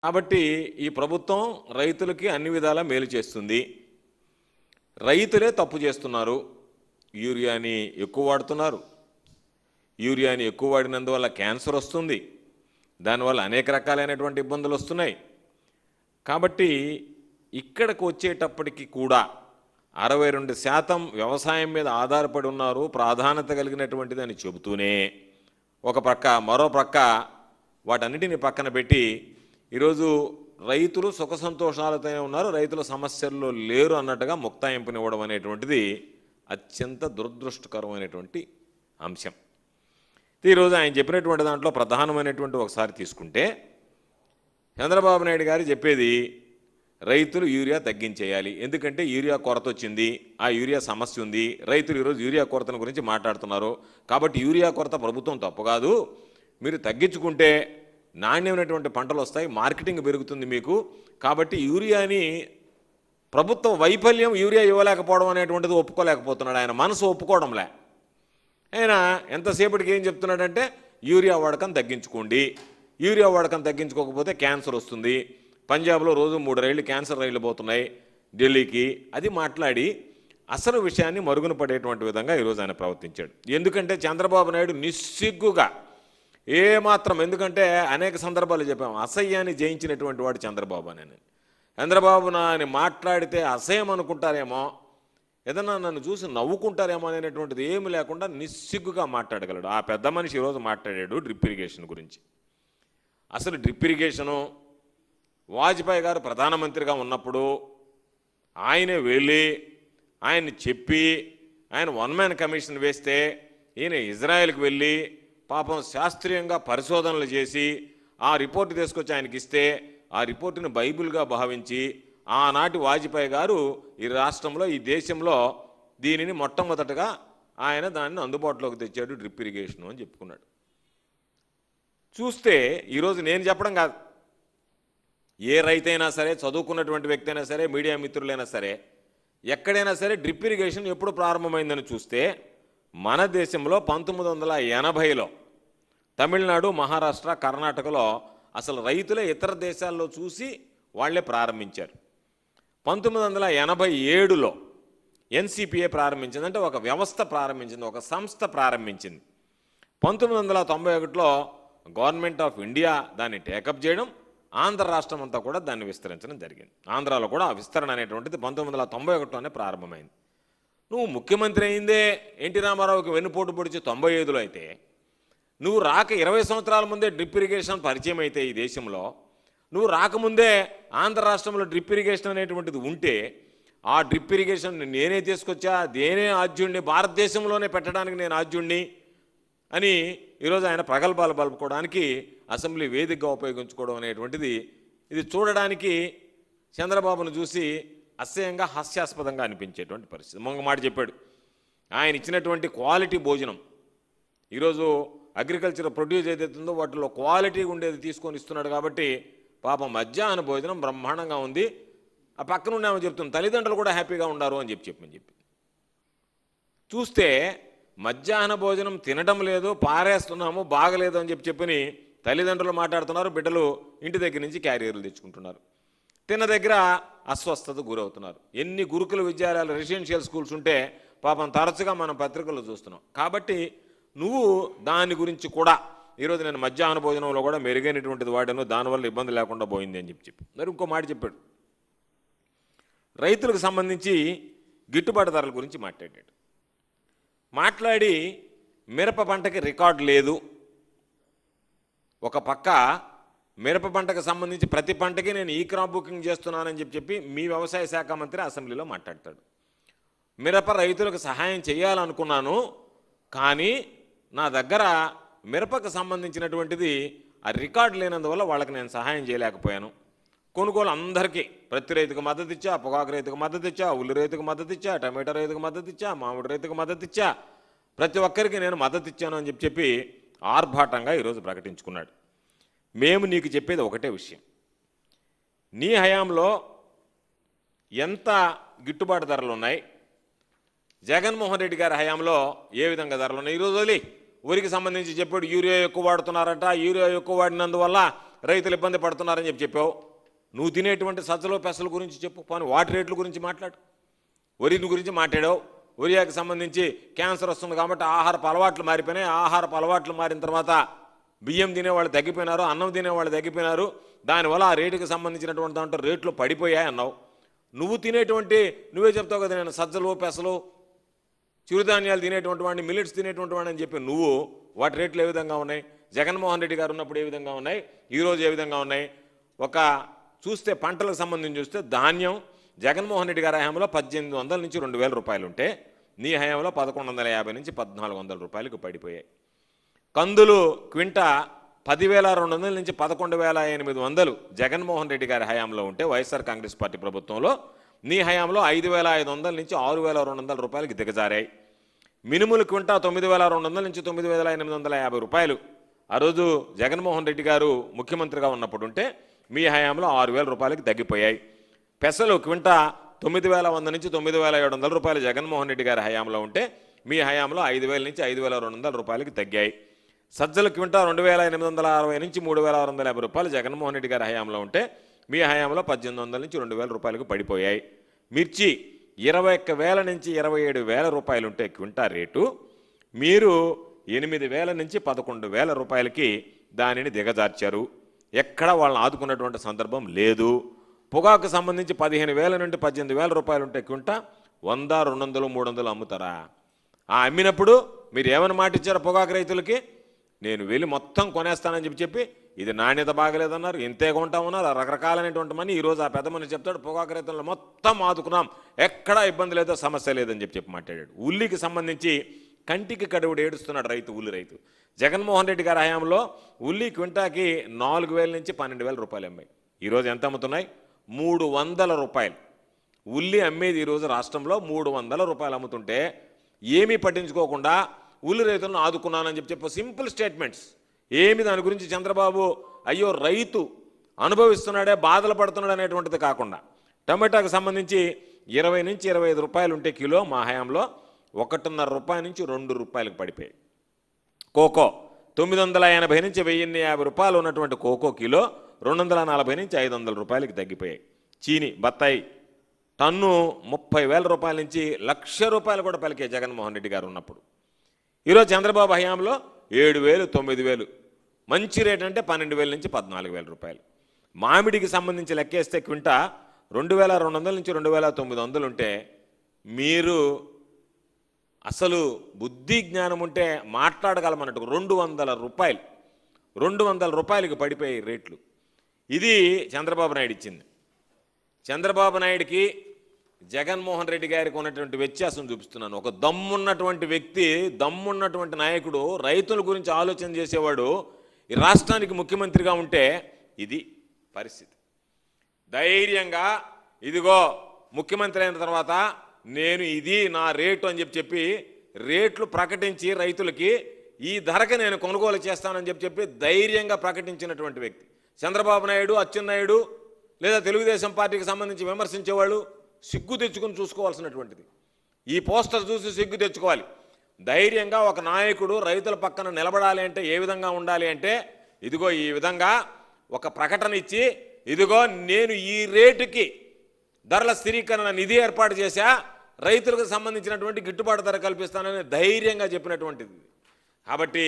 కాబట్టి ఈ ప్రభుత్వం రైతులకి అన్ని విధాలా మేలు చేస్తుంది. రైతులే తప్పు చేస్తున్నారు. యూరియాని ఎక్కువ వాడుతున్నారు. యూరియాని ఎక్కువ వాడినందువల్ల క్యాన్సర్ వస్తుంది. దానివల్ల అనేక రకాలైనటువంటి ఇబ్బందులు వస్తున్నాయి. కాబట్టి ఇక్కడికి వచ్చేటప్పటికి కూడా 62% వ్యవసాయం మీద ఆధారపడి ఉన్నారు, ప్రాధాన్యత కలిగినటువంటిది అని చెబుతూనే ఒక ప్రక్క మరో ప్రక్క వాటన్నిటిని పక్కన పెట్టి ఈరోజు రైతులు సుఖ సంతోషాలతోనే ఉన్నారు, రైతుల సమస్యల్లో లేరు అన్నట్టుగా ముక్తాయింపునివ్వడం అనేటువంటిది అత్యంత దురదృష్టకరమైనటువంటి అంశం. ఈరోజు ఆయన చెప్పినటువంటి దాంట్లో ప్రధానమైనటువంటి ఒకసారి తీసుకుంటే చంద్రబాబు నాయుడు గారు చెప్పేది రైతులు యూరియా తగ్గించేయాలి, ఎందుకంటే యూరియా కొరత వచ్చింది, ఆ యూరియా సమస్య ఉంది, రైతులు ఈరోజు యూరియా కొరతను గురించి మాట్లాడుతున్నారు. కాబట్టి యూరియా కొరత ప్రభుత్వం తప్పు కాదు, మీరు తగ్గించుకుంటే నాణ్యమైనటువంటి పంటలు వస్తాయి, మార్కెటింగ్ పెరుగుతుంది మీకు. కాబట్టి యూరియాని ప్రభుత్వ వైఫల్యం యూరియా ఇవ్వలేకపోవడం అనేటువంటిది ఒప్పుకోలేకపోతున్నాడు. ఆయన మనసు ఒప్పుకోవడంలే. ఆయన ఎంతసేపటికి ఏం చెప్తున్నాడంటే యూరియా వాడకం తగ్గించుకోండి, యూరియా వాడకం తగ్గించుకోకపోతే క్యాన్సర్ వస్తుంది, పంజాబ్లో రోజు 3 రైళ్లు క్యాన్సర్ రైళ్లు పోతున్నాయి ఢిల్లీకి, అది మాట్లాడి అసలు విషయాన్ని మరుగున పడేటువంటి విధంగా ఈరోజు ఆయన ప్రవర్తించాడు. ఎందుకంటే చంద్రబాబు నాయుడు నిస్సిగ్గుగా ఏమాత్రం, ఎందుకంటే అనేక సందర్భాలు చెప్పాము, అసహ్యాన్ని జయించినటువంటి వాడు చంద్రబాబు అని. చంద్రబాబు నాని మాట్లాడితే అసహ్యం అనుకుంటారేమో, ఏదన్నా నన్ను చూసి నవ్వుకుంటారేమో అనేటువంటిది ఏమి లేకుండా నిస్సిగ్గుగా మాట్లాడగలడు. ఆ పెద్ద మనిషి ఈరోజు మాట్లాడాడు డ్రిప్ ఇరిగేషన్ గురించి. అసలు డ్రిప్ ఇరిగేషను వాజ్పేయి గారు ప్రధానమంత్రిగా ఉన్నప్పుడు ఆయనే వెళ్ళి ఆయన్ని చెప్పి ఆయన 1 మ్యాన్ కమిషన్ వేస్తే ఈయన ఇజ్రాయెల్కి వెళ్ళి పాపం శాస్త్రీయంగా పరిశోధనలు చేసి ఆ రిపోర్టు తీసుకొచ్చి ఆయనకి ఇస్తే ఆ రిపోర్టుని బైబిల్గా భావించి ఆనాటి వాజ్పేయి గారు ఈ రాష్ట్రంలో ఈ దేశంలో దీనిని మొట్టమొదటగా ఆయన దాన్ని అందుబాటులోకి తెచ్చాడు డ్రిప్ ఇరిగేషన్ అని చెప్పుకున్నాడు. చూస్తే ఈరోజు నేను చెప్పడం కాదు, ఏ రైతైనా సరే, చదువుకున్నటువంటి వ్యక్తి అయినా సరే, మీడియా మిత్రులైనా సరే, ఎక్కడైనా సరే డ్రిప్ ఇరిగేషన్ ఎప్పుడు ప్రారంభమైందని చూస్తే మన దేశంలో 1980లో తమిళనాడు, మహారాష్ట్ర, కర్ణాటకలో అసలు రైతులే ఇతర దేశాల్లో చూసి వాళ్లే ప్రారంభించారు. 1987లో ఎన్సిపిఏ ప్రారంభించింది, అంటే ఒక వ్యవస్థ ప్రారంభించింది, ఒక సంస్థ ప్రారంభించింది. 1991లో గవర్నమెంట్ ఆఫ్ ఇండియా దాన్ని టేకప్ చేయడం, ఆంధ్ర రాష్ట్రం అంతా కూడా దాన్ని విస్తరించడం జరిగింది. ఆంధ్రాలో కూడా ఆ విస్తరణ అనేటువంటిది 1991లోనే ప్రారంభమైంది. నువ్వు ముఖ్యమంత్రి అయిందే ఎన్టీ రామారావుకి వెన్నుపోటు పొడిచి 95లో అయితే, నువ్వు రాక 20 సంవత్సరాల ముందే డ్రిప్ ఇరిగేషన్ పరిచయం అయితే ఈ దేశంలో, నువ్వు రాకముందే ఆంధ్ర రాష్ట్రంలో డ్రిప్ ఇరిగేషన్ అనేటువంటిది ఉంటే, ఆ డ్రిప్ ఇరిగేషన్ నేనే తీసుకొచ్చా, నేనే ఆద్యుణ్ణి, భారతదేశంలోనే పెట్టడానికి నేను ఆద్యుణ్ణి అని ఈరోజు ఆయన ప్రగల్భాలు పలుపుకోవడానికి అసెంబ్లీ వేదికగా ఉపయోగించుకోవడం అనేటువంటిది, ఇది చూడడానికి చంద్రబాబును చూసి అసహ్యంగా హాస్యాస్పదంగా అనిపించేటువంటి పరిస్థితి. మొంగ మాట చెప్పాడు, ఆయన ఇచ్చినటువంటి క్వాలిటీ భోజనం, ఈరోజు అగ్రికల్చర్ ప్రొడ్యూస్ ఏదైతుందో వాటిలో క్వాలిటీ ఉండేది తీసుకొని ఇస్తున్నాడు. కాబట్టి పాపం మధ్యాహ్న భోజనం బ్రహ్మాండంగా ఉంది, ఆ పక్కన ఉండేమని చెప్తుంది, తల్లిదండ్రులు కూడా హ్యాపీగా ఉండారు అని చెప్పి చూస్తే మధ్యాహ్న భోజనం తినడం లేదు, పారేస్తున్నాము, బాగలేదు అని చెప్పని తల్లిదండ్రులు మాట్లాడుతున్నారు, బిడ్డలు ఇంటి దగ్గర నుంచి క్యారియర్లు తెచ్చుకుంటున్నారు, తిన్న దగ్గర అస్వస్థత గురవుతున్నారు. ఎన్ని గురుకుల విద్యాలయాలు, రెసిడెన్షియల్ స్కూల్స్ ఉంటే పాపం తరచుగా మనం పత్రికల్లో చూస్తున్నాం. కాబట్టి నువ్వు దాని గురించి కూడా ఈరోజు నేను మధ్యాహ్న భోజనంలో కూడా మెరుగైనటువంటిది వాడాను, దానివల్ల ఇబ్బంది లేకుండా పోయింది అని చెప్పి మరి ఇంకో మాట చెప్పాడు. రైతులకు సంబంధించి గిట్టుబాటు ధరల గురించి మాట్లాడి మిరప పంటకి రికార్డు లేదు, ఒక పక్క మిరప పంటకు సంబంధించి ప్రతి పంటకి నేను ఈ క్రాప్ బుకింగ్ చేస్తున్నానని చెప్పి మీ వ్యవసాయ శాఖ మంత్రి అసెంబ్లీలో మాట్లాడతాడు. మిరప రైతులకు సహాయం చేయాలనుకున్నాను, కానీ నా దగ్గర మిరపకు సంబంధించినటువంటిది ఆ రికార్డు లేనందువల్ల వాళ్ళకి నేను సహాయం చేయలేకపోయాను. కొనుగోలు అందరికీ, ప్రతి రైతుకు మద్దతు ఇచ్చా, పొగాకు రైతుకు మద్దతు ఇచ్చా, ఉల్లి రైతుకు మద్దతు ఇచ్చా, టమాటో రైతుకు మద్దతు ఇచ్చా, మామిడి రైతుకు మద్దతు ఇచ్చా, ప్రతి ఒక్కరికి నేను మద్దతు ఇచ్చాను అని చెప్పి ఆర్భాటంగా ఈరోజు ప్రకటించుకున్నాడు. మేము నీకు చెప్పేది ఒకటే విషయం, నీ హయాంలో ఎంత గిట్టుబాటు ధరలు ఉన్నాయి, జగన్మోహన్ రెడ్డి గారి హయాంలో ఏ విధంగా ధరలు ఉన్నాయి. ఈరోజు వదిలి వరికి సంబంధించి చెప్పాడు, యూరియా ఎక్కువ వాడుతున్నారట, యూరియా ఎక్కువ వాడినందువల్ల రైతులు ఇబ్బంది పడుతున్నారని చెప్పావు. నువ్వు తినేటువంటి సజ్జలు పెసల గురించి చెప్పు, పోనీ వాటి రేట్ల గురించి మాట్లాడు. వరిని గురించి మాట్లాడావు. ఒరియాకి సంబంధించి క్యాన్సర్ వస్తుంది కాబట్టి ఆహారపు అలవాట్లు మారిపోయినాయి. ఆహారపు అలవాట్లు మారిన తర్వాత బియ్యం తినేవాళ్ళు తగ్గిపోయినారు, అన్నం తినేవాళ్ళు తగ్గిపోయినారు. దానివల్ల ఆ రేటుకి సంబంధించినటువంటి దాంట్లో రేట్లు పడిపోయాయి అన్నావు. నువ్వు తినేటువంటి నువ్వే చెప్తావు కదా, నేను సజ్జలు పెసలు చిరుధాన్యాలు తినేటువంటి వాడిని, మిల్లెట్స్ తినేటువంటి వాడిని అని చెప్పి నువ్వు వాటి రేట్లు ఏ విధంగా ఉన్నాయి, జగన్మోహన్ రెడ్డి గారు ఉన్నప్పుడు ఏ విధంగా ఉన్నాయి, ఈరోజు ఏ విధంగా ఉన్నాయి. ఒక చూస్తే పంటలకు సంబంధించి చూస్తే ధాన్యం జగన్మోహన్ రెడ్డి గారి హయాంలో 1800 నుంచి 2000 రూపాయలు ఉంటే నీ హయాంలో 1150 నుంచి 1400 రూపాయలకు పడిపోయాయి. కందులు క్వింటా 10,200 నుంచి 11,800 జగన్మోహన్ రెడ్డి గారి హయాంలో ఉంటే వైఎస్ఆర్ కాంగ్రెస్ పార్టీ ప్రభుత్వంలో నీ హయాంలో 5,500 నుంచి 6,200 రూపాయలకి దిగజారాయి. మినుములు క్వింటా 9,200 నుంచి 9,850 రూపాయలు ఆ రోజు జగన్మోహన్ రెడ్డి గారు ముఖ్యమంత్రిగా ఉన్నప్పుడు ఉంటే మీ హయాంలో 6,000 రూపాయలకి తగ్గిపోయాయి. పెసలు క్వింటా 9,100 నుంచి 9,700 రూపాయలు జగన్మోహన్ రెడ్డి గారి హయాంలో ఉంటే మీ హయాంలో 5,000 నుంచి 5,200 రూపాయలకి తగ్గాయి. సజ్జల క్వింటా 2,860 నుంచి 3,650 రూపాయలు జగన్మోహన్ రెడ్డి గారి హయాంలో ఉంటే మీ హయాంలో 1,800 నుంచి 2,000 రూపాయలకు పడిపోయాయి. మిర్చి 21,000 నుంచి 27,000 రూపాయలు ఉంటే క్వింటా రేటు మీరు 8,000 నుంచి 11,000 రూపాయలకి దానిని దిగజార్చారు. ఎక్కడ వాళ్ళని ఆదుకున్నటువంటి సందర్భం లేదు. పొగాకు సంబంధించి 15,000 నుండి 18,000 రూపాయలు ఉంటే క్వింటా 100, 200, 300 అమ్ముతారా? ఆ అమ్మినప్పుడు మీరు ఏమని మాట ఇచ్చారు పొగాకు రైతులకి? నేను వెళ్ళి మొత్తం కొనేస్తానని చెప్పి ఇది నాణ్యత బాగలేదన్నారు, ఇంతే కొంటా ఉన్నారు, రకరకాలైనటువంటి మనీ. ఈరోజు ఆ పెద్ద మనిషి చెప్తాడు పొగాకు రైతులను మొత్తం ఆదుకున్నాం, ఎక్కడా ఇబ్బంది లేదో, సమస్య లేదని చెప్పి మాట్లాడాడు. ఉల్లికి సంబంధించి కంటికి కడువుడు ఏడుస్తున్నాడు రైతు, ఉల్లి రైతు. జగన్మోహన్ రెడ్డి గారి హయాంలో ఉల్లి క్వింటాకి 4,000 నుంచి 12,000 రూపాయలు అమ్మాయి. ఈరోజు ఎంత అమ్ముతున్నాయి? 300 రూపాయలు. ఉల్లి అమ్మేది ఈరోజు రాష్ట్రంలో 300 రూపాయలు అమ్ముతుంటే ఏమీ పట్టించుకోకుండా ఉల్లి రైతులను ఆదుకున్నానని చెప్పి సింపుల్ స్టేట్మెంట్స్. ఏమి దాని గురించి చంద్రబాబు అయ్యో రైతు అనుభవిస్తున్నాడే, బాధలు పడుతున్నాడు అనేటువంటిది కాకుండా, టమాటాకు సంబంధించి 20 నుంచి 25 రూపాయలు ఉంటే కిలో మా హయాంలో 1.5 రూపాయల నుంచి 2 రూపాయలకు పడిపోయాయి. కోకో 980 నుంచి 1,050 రూపాయలు ఉన్నటువంటి కోకో కిలో 240 నుంచి 500 రూపాయలకి తగ్గిపోయాయి. చీని బత్తాయి టన్ను 30,000 రూపాయల నుంచి 1,00,000 రూపాయలు కూడా పలికే జగన్మోహన్ రెడ్డి గారు ఉన్నప్పుడు. ఈరోజు చంద్రబాబు హయాంలో 7,000, 9,000, మంచి రేట్ అంటే 12,000 నుంచి 14,000 రూపాయలు. మామిడికి సంబంధించి లెక్కేస్తే క్వింటా 2,200 నుంచి 2,900 ఉంటే మీరు అసలు బుద్ధి జ్ఞానం ఉంటే మాట్లాడగలమన్నట్టు 200 రూపాయలకి పడిపోయాయి రేట్లు. ఇది చంద్రబాబు నాయుడు ఇచ్చింది. చంద్రబాబు నాయుడికి జగన్మోహన్ రెడ్డి గారికి ఉన్నటువంటి వ్యత్యాసం చూపిస్తున్నాను. ఒక దమ్మున్నటువంటి వ్యక్తి, దమ్మున్నటువంటి నాయకుడు, రైతుల గురించి ఆలోచన చేసేవాడు ఈ రాష్ట్రానికి ముఖ్యమంత్రిగా ఉంటే ఇది పరిస్థితి. ధైర్యంగా ఇదిగో ముఖ్యమంత్రి అయిన తర్వాత నేను ఇది నా రేటు అని చెప్పి రేట్లు ప్రకటించి రైతులకి ఈ ధరకి నేను కొనుగోలు చేస్తానని చెప్పి ధైర్యంగా ప్రకటించినటువంటి వ్యక్తి చంద్రబాబు నాయుడు. అచ్చెన్నాయుడు లేదా తెలుగుదేశం పార్టీకి సంబంధించి విమర్శించేవాళ్ళు సిగ్గు తెచ్చుకుని చూసుకోవాల్సినటువంటిది. ఈ పోస్టర్ చూసి సిగ్గు తెచ్చుకోవాలి. ధైర్యంగా ఒక నాయకుడు రైతుల పక్కన నిలబడాలి అంటే ఏ విధంగా ఉండాలి అంటే ఇదిగో ఈ విధంగా ఒక ప్రకటన ఇచ్చి ఇదిగో నేను ఈ రేటుకి ధరల స్థిరీకరణ నిధి ఏర్పాటు చేశా, రైతులకు సంబంధించినటువంటి గిట్టుబాటు ధర కల్పిస్తానని ధైర్యంగా చెప్పినటువంటిది. కాబట్టి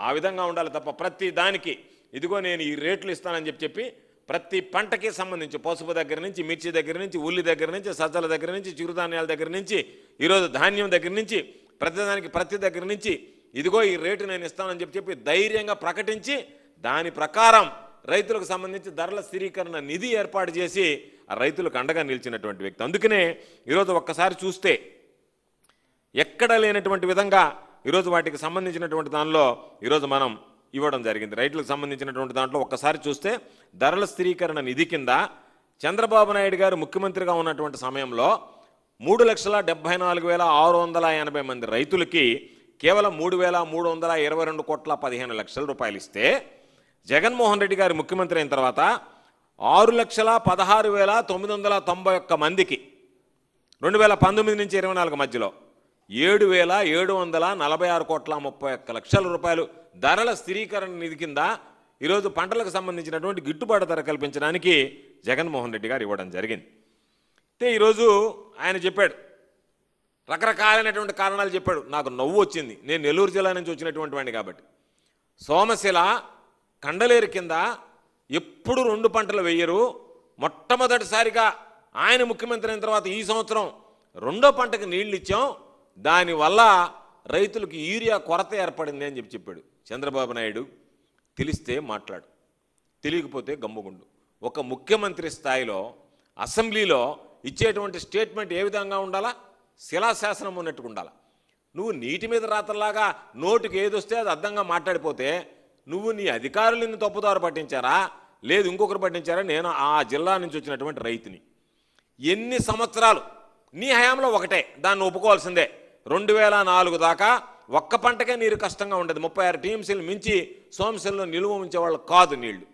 ఆ విధంగా ఉండాలి తప్ప ప్రతి దానికి ఇదిగో నేను ఈ రేట్లు ఇస్తానని చెప్పి ప్రతి పంటకి సంబంధించి పసుపు దగ్గర నుంచి, మిర్చి దగ్గర నుంచి, ఉల్లి దగ్గర నుంచి, సజ్జల దగ్గర నుంచి, చిరుధాన్యాల దగ్గర నుంచి, ఈరోజు ధాన్యం దగ్గర నుంచి, ప్రతిదానికి ప్రతి దగ్గర నుంచి ఇదిగో ఈ రేటు నేను ఇస్తానని చెప్పి ధైర్యంగా ప్రకటించి దాని ప్రకారం రైతులకు సంబంధించి ధరల స్థిరీకరణ నిధి ఏర్పాటు చేసి ఆ రైతులకు అండగా నిలిచినటువంటి వ్యక్తి. అందుకనే ఈరోజు ఒక్కసారి చూస్తే ఎక్కడ లేనటువంటి విధంగా ఈరోజు వాటికి సంబంధించినటువంటి దానిలో ఈరోజు మనం ఇవ్వడం జరిగింది. రైతులకు సంబంధించినటువంటి దాంట్లో ఒక్కసారి చూస్తే ధరల స్థిరీకరణ నిధి కింద చంద్రబాబు నాయుడు గారు ముఖ్యమంత్రిగా ఉన్నటువంటి సమయంలో 3,74,680 మంది రైతులకి కేవలం 3,322,15 లక్షల రూపాయలు ఇస్తే జగన్మోహన్ రెడ్డి గారు ముఖ్యమంత్రి అయిన తర్వాత 6,16,991 మందికి 2019 నుంచి 24 మధ్యలో 7,746,31 లక్షల రూపాయలు ధరల స్థిరీకరణ నిధి కింద ఈరోజు పంటలకు సంబంధించినటువంటి గిట్టుబాటు ధర కల్పించడానికి జగన్మోహన్ రెడ్డి గారు ఇవ్వడం జరిగింది. అయితే ఈరోజు ఆయన చెప్పాడు, రకరకాలైనటువంటి కారణాలు చెప్పాడు. నాకు నవ్వు వచ్చింది. నేను నెల్లూరు జిల్లా నుంచి వచ్చినటువంటి వాడిని కాబట్టి. సోమశిల కండలేరు కింద ఎప్పుడు 2 పంటలు వేయరు. మొట్టమొదటిసారిగా ఆయన ముఖ్యమంత్రి అయిన తర్వాత ఈ సంవత్సరం 2వ పంటకు నీళ్లు ఇచ్చాం. దానివల్ల రైతులకు యూరియా కొరత ఏర్పడింది అని చెప్పాడు. చంద్రబాబు నాయుడు తెలిస్తే మాట్లాడు, తెలియకపోతే గమ్ముగుండు. ఒక ముఖ్యమంత్రి స్థాయిలో అసెంబ్లీలో ఇచ్చేటువంటి స్టేట్మెంట్ ఏ విధంగా ఉండాలా? శిలాశాసనం ఉన్నట్టుగా ఉండాలా. నువ్వు నీటి మీద రాతల్లాగా నోటికి ఏదొస్తే అది అర్థంగా మాట్లాడిపోతే నువ్వు నీ అధికారులు నిన్ను తప్పుదారు పట్టించారా, లేదు ఇంకొకరు పట్టించారా? నేను ఆ జిల్లా నుంచి వచ్చినటువంటి రైతుని. ఎన్ని సంవత్సరాలు నీ హయాంలో ఒకటే, దాన్ని ఒప్పుకోవాల్సిందే. 2004 దాకా ఒక్క పంటకే నీరు కష్టంగా ఉండేది. 36 టీఎంసీలు మించి సోమశిలలో నిలువ ఉంచేవాళ్ళు కాదు నీళ్లు.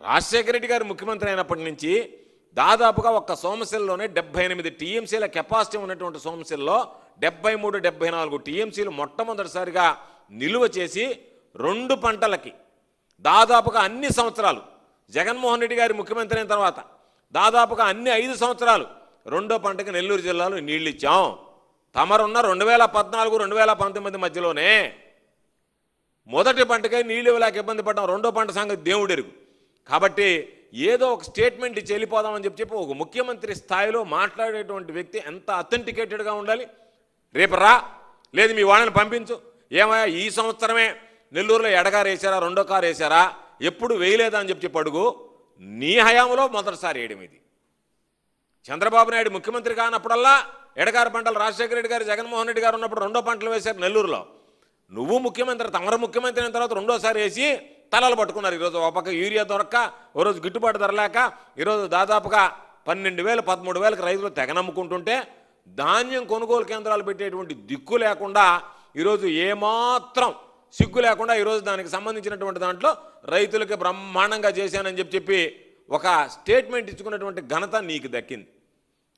రాజశేఖర రెడ్డి గారు ముఖ్యమంత్రి అయినప్పటి నుంచి దాదాపుగా ఒక్క సోమశిలలోనే 78 టీఎంసీల కెపాసిటీ ఉన్నటువంటి సోమశిలలో 73, 74 టీఎంసీలు మొట్టమొదటిసారిగా నిలువ చేసి 2 పంటలకి దాదాపుగా అన్ని సంవత్సరాలు జగన్మోహన్ రెడ్డి గారి ముఖ్యమంత్రి అయిన తర్వాత దాదాపుగా అన్ని 5 సంవత్సరాలు 2వ పంటకి నెల్లూరు జిల్లాలో నీళ్ళు ఇచ్చాం. తమరున్న 2014, 2019 మధ్యలోనే మొదటి పంటకై నీళ్ళు ఇవ్వలేక ఇబ్బంది పడ్డాం. 2వ పంట సంగతి దేవుడెరుగు. కాబట్టి ఏదో ఒక స్టేట్మెంట్ ఇచ్చి వెళ్ళిపోదామని చెప్పి ఒక ముఖ్యమంత్రి స్థాయిలో మాట్లాడేటువంటి వ్యక్తి ఎంత అథెంటికేటెడ్గా ఉండాలి. రేపు రా, లేదు మీ వాళ్ళని పంపించు, ఏమయ్యా ఈ సంవత్సరమే నెల్లూరులో ఎడగారు వేసారా, 2వ కారు వేసారా, ఎప్పుడు వేయలేదా అని చెప్పి అడుగు. నీ హయాంలో మొదటిసారి వేయడం ఇది. చంద్రబాబు నాయుడు ముఖ్యమంత్రి కానప్పుడల్లా ఎడగారు పంటలు రాజశేఖర రెడ్డి గారు, జగన్మోహన్ రెడ్డి గారు ఉన్నప్పుడు 2వ పంటలు వేశారు నెల్లూరులో. నువ్వు ముఖ్యమంత్రి, తమరు ముఖ్యమంత్రి అయిన తర్వాత 2వసారి వేసి తలలు పట్టుకున్నారు. ఈరోజు ఒక పక్క యూరియా దొరక్క, ఓ రోజు గిట్టుబాటు ధర లేక ఈరోజు దాదాపుగా 12,000, 13,000కి రైతులు తెగనమ్ముకుంటుంటే ధాన్యం కొనుగోలు కేంద్రాలు పెట్టేటువంటి దిక్కు లేకుండా ఈరోజు ఏమాత్రం సిగ్గు లేకుండా ఈరోజు దానికి సంబంధించినటువంటి దాంట్లో రైతులకి బ్రహ్మాండంగా చేశానని చెప్పి ఒక స్టేట్మెంట్ ఇచ్చుకున్నటువంటి ఘనత నీకు దక్కింది.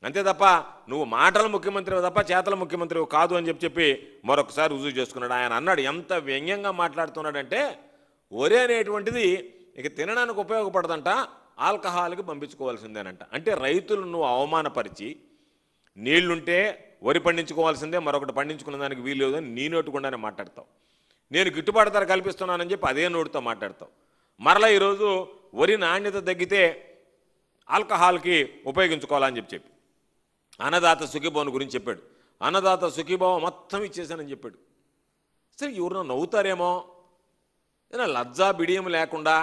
అంతే తప్ప నువ్వు మాటల ముఖ్యమంత్రి తప్ప చేతల ముఖ్యమంత్రి కాదు అని చెప్పి మరొకసారి రుజువు చేసుకున్నాడు. ఆయన అన్నాడు, ఎంత వ్యంగ్యంగా మాట్లాడుతున్నాడంటే ఒరే అనేటువంటిది ఇక తినడానికి ఉపయోగపడదంట, ఆల్కహాల్కి పంపించుకోవాల్సిందేనంట. అంటే రైతులను నువ్వు అవమానపరిచి నీళ్లుంటే వరి పండించుకోవాల్సిందే, మరొకటి పండించుకున్న దానికి వీలు లేదని నీ నోటుకుండానే మాట్లాడతావు. నేను గిట్టుబాటు ధర కల్పిస్తున్నానని చెప్పి అదే నోటితో మాట్లాడతావు. మరలా ఈరోజు వరి నాణ్యత తగ్గితే ఆల్కహాల్కి ఉపయోగించుకోవాలని చెప్పి అన్నదాత సుఖీభవన్ గురించి చెప్పాడు. అన్నదాత సుఖీభావం మొత్తం ఇచ్చేసానని చెప్పాడు. సరే ఎవరినో నవ్వుతారేమో, లజ్జా బిడియం లేకుండా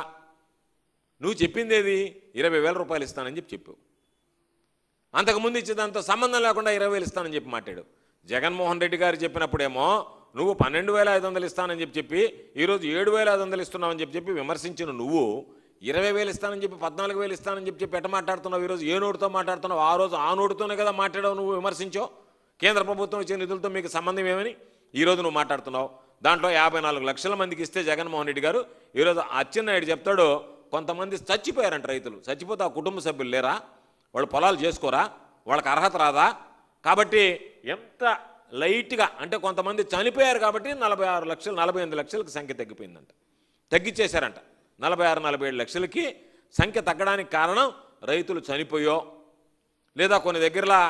నువ్వు చెప్పిందేది 20,000 రూపాయలు ఇస్తానని చెప్పావు. అంతకుముందు ఇచ్చేదాంతో సంబంధం లేకుండా 20,000 ఇస్తానని చెప్పి మాట్లాడు. జగన్మోహన్ రెడ్డి గారు చెప్పినప్పుడేమో నువ్వు 12,500 ఇస్తానని చెప్పి ఈరోజు 7,500 ఇస్తున్నావని చెప్పి విమర్శించిన నువ్వు 20,000 ఇస్తానని చెప్పి 14,000 ఇస్తానని చెప్పి ఎట్ట మాట్లాడుతున్నావు? ఈరోజు ఏ నోటితో మాట్లాడుతున్నావు? ఆ రోజు ఆ నోటితోనే కదా మాట్లాడావు, నువ్వు విమర్శించావు. కేంద్ర ప్రభుత్వం ఇచ్చే నిధులతో మీకు సంబంధం ఏమని ఈరోజు నువ్వు మాట్లాడుతున్నావు. దాంట్లో 54 లక్షల మందికి ఇస్తే జగన్మోహన్ రెడ్డి గారు ఈరోజు అచ్చెన్నాయుడు చెప్తాడు, కొంతమంది చచ్చిపోయారంట రైతులు. చచ్చిపోతే ఆ కుటుంబ సభ్యులు లేరా? వాళ్ళు పొలాలు చేసుకోరా? వాళ్ళకి అర్హత రాదా? కాబట్టి ఎంత లైట్గా అంటే కొంతమంది చనిపోయారు కాబట్టి 46 లక్షలు 48 లక్షలకి సంఖ్య తగ్గిపోయిందంట, తగ్గించేశారంట. 46, 47 లక్షలకి సంఖ్య తగ్గడానికి కారణం రైతులు చనిపోయో లేదా కొన్ని దగ్గరలా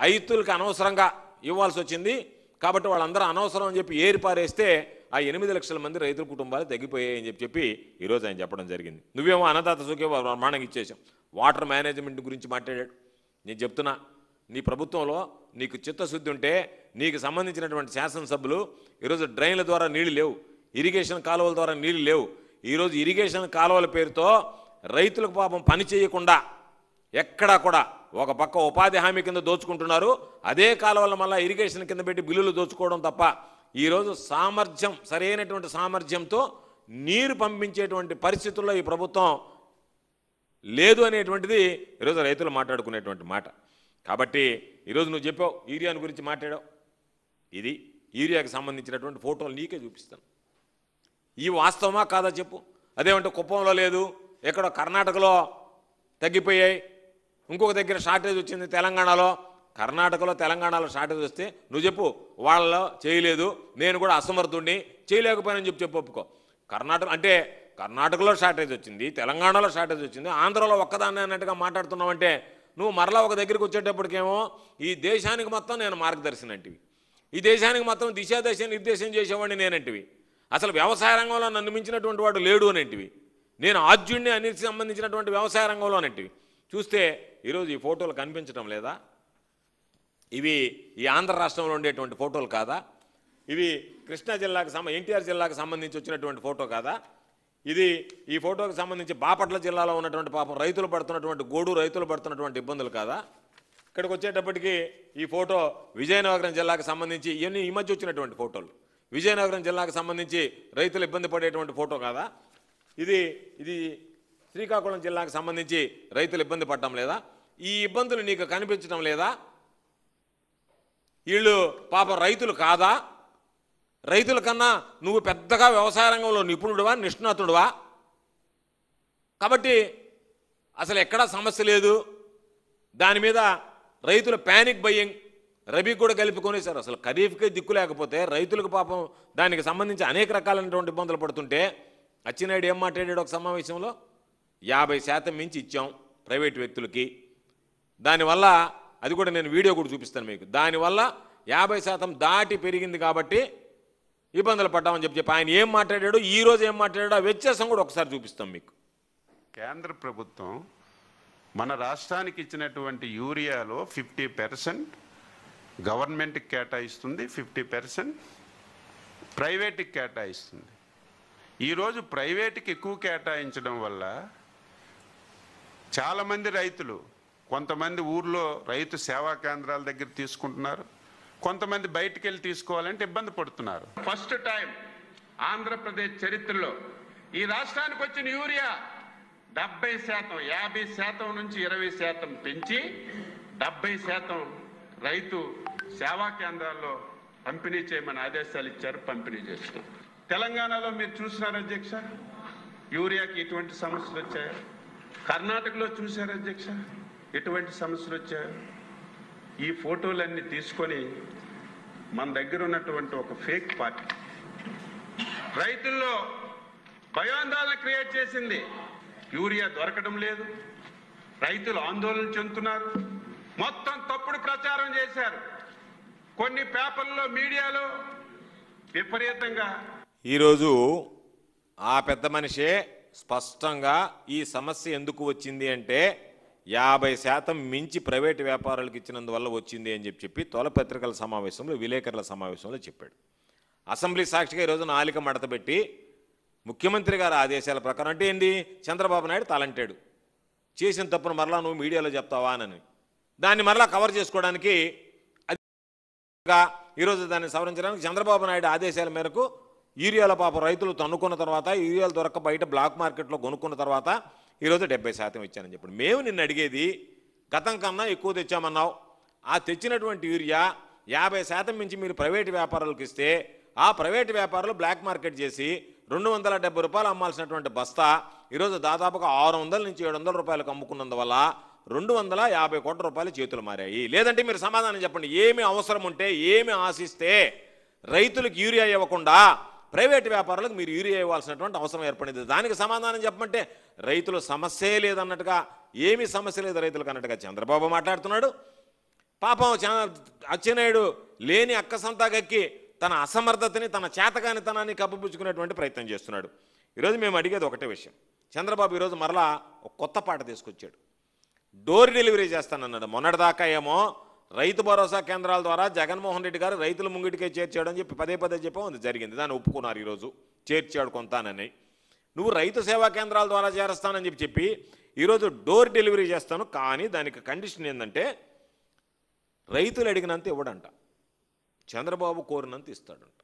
రైతులకి అనవసరంగా ఇవ్వాల్సి వచ్చింది కాబట్టి వాళ్ళందరూ అనవసరం అని చెప్పి ఏరిపారేస్తే ఆ 8 లక్షల మంది రైతుల కుటుంబాలు తగ్గిపోయాయి అని చెప్పి ఈరోజు ఆయన చెప్పడం జరిగింది. నువ్వేమో అన్నదాత సుఖీభావం బ్రహ్మాండంగా ఇచ్చేసాం. వాటర్ మేనేజ్మెంట్ గురించి మాట్లాడాడు. నేను చెప్తున్నా, నీ ప్రభుత్వంలో నీకు చిత్తశుద్ధి ఉంటే నీకు సంబంధించినటువంటి శాసనసభ్యులు ఈరోజు డ్రైన్ల ద్వారా నీళ్లు లేవు, ఇరిగేషన్ కాలువల ద్వారా నీళ్లు లేవు. ఈరోజు ఇరిగేషన్ కాలువల పేరుతో రైతులకు పాపం పని చేయకుండా ఎక్కడా కూడా ఒక పక్క ఉపాధి హామీ కింద దోచుకుంటున్నారు, అదే కాలువల మళ్ళీ ఇరిగేషన్ కింద పెట్టి బిల్లులు దోచుకోవడం తప్ప ఈరోజు సామర్థ్యం సరైనటువంటి సామర్థ్యంతో నీరు పంపించేటువంటి పరిస్థితుల్లో ఈ ప్రభుత్వం లేదు అనేటువంటిది ఈరోజు రైతులు మాట్లాడుకునేటువంటి మాట. కాబట్టి ఈరోజు నువ్వు చెప్పావు, యూరియాని గురించి మాట్లాడావు. ఇది యూరియాకి సంబంధించినటువంటి ఫోటోలు నీకే చూపిస్తాను. ఈ వాస్తవమా కాదా చెప్పు. అదేమంటే కుప్పంలో లేదు, ఎక్కడో కర్ణాటకలో తగ్గిపోయాయి, ఇంకొక దగ్గర షార్టేజ్ వచ్చింది తెలంగాణలో. కర్ణాటకలో తెలంగాణలో షార్టేజ్ వస్తే నువ్వు చెప్పు వాళ్ళలో చేయలేదు, నేను కూడా అసమర్థుడిని చేయలేకపోయానని చెప్పి ఒప్పుకో. కర్ణాటక అంటే కర్ణాటకలో షార్టేజ్ వచ్చింది, తెలంగాణలో షార్టేజ్ వచ్చింది, ఆంధ్రలో ఒక్కదాన్ని అన్నట్టుగా మాట్లాడుతున్నావంటే నువ్వు మరలా ఒక దగ్గరికి వచ్చేటప్పటికేమో ఈ దేశానికి మొత్తం నేను మార్గదర్శిని అంటివి, ఈ దేశానికి మొత్తం దిశాదశ నిర్దేశం చేసేవాడిని నేనంటివి, అసలు వ్యవసాయ రంగంలో నన్ను మించినటువంటి వాడు లేడు అనేటివి, నేను ఆద్యుడిని అన్నిటికి సంబంధించినటువంటి వ్యవసాయ రంగంలో అనేటివి. చూస్తే ఈరోజు ఈ ఫోటోలు కనిపించడం లేదా? ఇవి ఈ ఆంధ్ర రాష్ట్రంలో ఉండేటువంటి ఫోటోలు కాదా? ఇవి కృష్ణా జిల్లాకు ఎన్టీఆర్ జిల్లాకు సంబంధించి వచ్చినటువంటి ఫోటో కాదా? ఇది ఈ ఫోటోకి సంబంధించి బాపట్ల జిల్లాలో ఉన్నటువంటి పాపం రైతులు పడుతున్నటువంటి రైతులు పడుతున్నటువంటి ఇబ్బందులు కాదా? ఇక్కడికి వచ్చేటప్పటికి ఈ ఫోటో విజయనగరం జిల్లాకు సంబంధించి ఇవన్నీ ఈ మధ్య వచ్చినటువంటి ఫోటోలు, విజయనగరం జిల్లాకు సంబంధించి రైతులు ఇబ్బంది పడేటువంటి ఫోటో కాదా? ఇది శ్రీకాకుళం జిల్లాకు సంబంధించి రైతులు ఇబ్బంది పడటం లేదా? ఈ ఇబ్బందులు నీకు కనిపించడం లేదా? వీళ్ళు పాపం రైతులు కాదా? రైతుల కన్నా నువ్వు పెద్దగా వ్యవసాయ రంగంలో నిపుణుడువా, నిష్ణాతుడువా? కాబట్టి అసలు ఎక్కడా సమస్య లేదు. దాని మీద రైతుల ప్యానిక్ బయ్యింగ్ రబీ కూడా కలుపుకొనేసారు. అసలు ఖరీఫ్కి దిక్కు లేకపోతే రైతులకు పాపం దానికి సంబంధించి అనేక రకాలైనటువంటి ఇబ్బందులు పడుతుంటే అచ్చెన్నాయుడు ఏం మాట్లాడాడు ఒక సమావేశంలో? 50% మించి ఇచ్చాం ప్రైవేటు వ్యక్తులకి, దానివల్ల అది కూడా నేను వీడియో కూడా చూపిస్తాను మీకు, దానివల్ల 50% దాటి పెరిగింది కాబట్టి ఇబ్బందులు పడ్డామని చెప్పి ఆయన ఏం మాట్లాడాడు, ఈరోజు ఏం మాట్లాడాడు, ఆ వ్యత్యాసం కూడా ఒకసారి చూపిస్తాం మీకు. కేంద్ర ప్రభుత్వం మన రాష్ట్రానికి ఇచ్చినటువంటి యూరియాలో 50% గవర్నమెంట్కి కేటాయిస్తుంది, 50% ప్రైవేట్కి కేటాయిస్తుంది. ఈరోజు ప్రైవేట్కి ఎక్కువ కేటాయించడం వల్ల చాలామంది రైతులు, కొంతమంది ఊర్లో రైతు సేవా కేంద్రాల దగ్గర తీసుకుంటున్నారు, కొంతమంది బయటికి వెళ్ళి తీసుకోవాలంటే ఇబ్బంది పడుతున్నారు. ఫస్ట్ టైం ఆంధ్రప్రదేశ్ చరిత్రలో ఈ రాష్ట్రానికి వచ్చిన యూరియా 70%, 50% నుంచి 20% పెంచి 70% రైతు సేవా కేంద్రాల్లో పంపిణీ చేయమని ఆదేశాలు ఇచ్చారు. పంపిణీ చేస్తున్నాం. తెలంగాణలో మీరు చూసినారు అధ్యక్ష, యూరియాకి ఎటువంటి సమస్యలు వచ్చాయో. కర్ణాటకలో చూశారు అధ్యక్ష, ఎటువంటి సమస్యలు వచ్చాయో. ఈ ఫోటోలన్నీ తీసుకొని మన దగ్గర ఉన్నటువంటి ఒక ఫేక్ పార్టీ రైతుల్లో భయాందోళన క్రియేట్ చేసింది. యూరియా దొరకడం లేదు, రైతులు ఆందోళన చెందుతున్నారు, మొత్తం తప్పుడు ప్రచారం చేశారు. కొన్ని పేపర్లలో, మీడియాలో విపరీతంగా. ఈరోజు ఆ పెద్ద మనిషే స్పష్టంగా ఈ సమస్య ఎందుకు వచ్చింది అంటే 50% మించి ప్రైవేటు వ్యాపారులకు ఇచ్చినందువల్ల వచ్చింది అని చెప్పి తొల పత్రికల సమావేశంలో, విలేకరుల సమావేశంలో చెప్పాడు. అసెంబ్లీ సాక్షిగా ఈరోజు నాలిక మడత పెట్టి ముఖ్యమంత్రి గారి ఆదేశాల ప్రకారం అంటే ఏంటి, చంద్రబాబు నాయుడు తలంటాడు చేసిన తప్పును మరలా నువ్వు మీడియాలో చెప్తావా అని, దాన్ని మరలా కవర్ చేసుకోవడానికి ఈరోజు దాన్ని సవరించడానికి చంద్రబాబు నాయుడు ఆదేశాల మేరకు యూరియాల పాపం రైతులు తన్నుకున్న తర్వాత, యూరియాలు దొరక్క బయట బ్లాక్ మార్కెట్లో కొనుక్కున్న తర్వాత ఈరోజు 70% ఇచ్చానని చెప్పాడు. మేము నిన్ను అడిగేది, గతం కన్నా ఎక్కువ తెచ్చామన్నావు, ఆ తెచ్చినటువంటి యూరియా 50% మించి మీరు ప్రైవేటు వ్యాపారులకు ఇస్తే ఆ ప్రైవేటు వ్యాపారులు బ్లాక్ మార్కెట్ చేసి 270 రూపాయలు అమ్మాల్సినటువంటి బస్తా ఈరోజు దాదాపుగా 600 నుంచి 700 రూపాయలకు అమ్ముకున్నందువల్ల 250 కోట్ల రూపాయలు చేతులు మారాయి. లేదంటే మీరు సమాధానం చెప్పండి, ఏమి అవసరం ఉంటే, ఏమి ఆశిస్తే రైతులకు యూరియా ఇవ్వకుండా ప్రైవేటు వ్యాపారులకు మీరు యూరియా ఇవ్వాల్సినటువంటి అవసరం ఏర్పడింది? దానికి సమాధానం చెప్పమంటే రైతుల సమస్యే లేదన్నట్టుగా, ఏమీ సమస్య లేదు రైతులకు అన్నట్టుగా చంద్రబాబు మాట్లాడుతున్నాడు. పాపం అచ్చెన్నాయుడు లేని అక్కసంతాగక్కి తన అసమర్థతని, తన చేతకానితనాన్ని కప్పిపుచ్చుకునేటువంటి ప్రయత్నం చేస్తున్నాడు. ఈరోజు మేము అడిగేది ఒకటే విషయం. చంద్రబాబు ఈరోజు మరలా ఒక కొత్త పాట తీసుకొచ్చాడు. డోర్ డెలివరీ చేస్తానన్నాడు. మొన్నటిదాకా ఏమో రైతు భరోసా కేంద్రాల ద్వారా జగన్మోహన్ రెడ్డి గారు రైతుల ముంగిటికే చేర్చాడు అని చెప్పి పదే చెప్పాం, అది జరిగింది, దాన్ని ఒప్పుకున్నారు. ఈరోజు చేర్చాడు కొంతానని. నువ్వు రైతు సేవా కేంద్రాల ద్వారా చేరుస్తానని చెప్పి ఈరోజు డోర్ డెలివరీ చేస్తాను, కానీ దానికి కండిషన్ ఏంటంటే రైతులు అడిగినంత ఇవ్వడంట, చంద్రబాబు కోరినంత ఇస్తాడంట.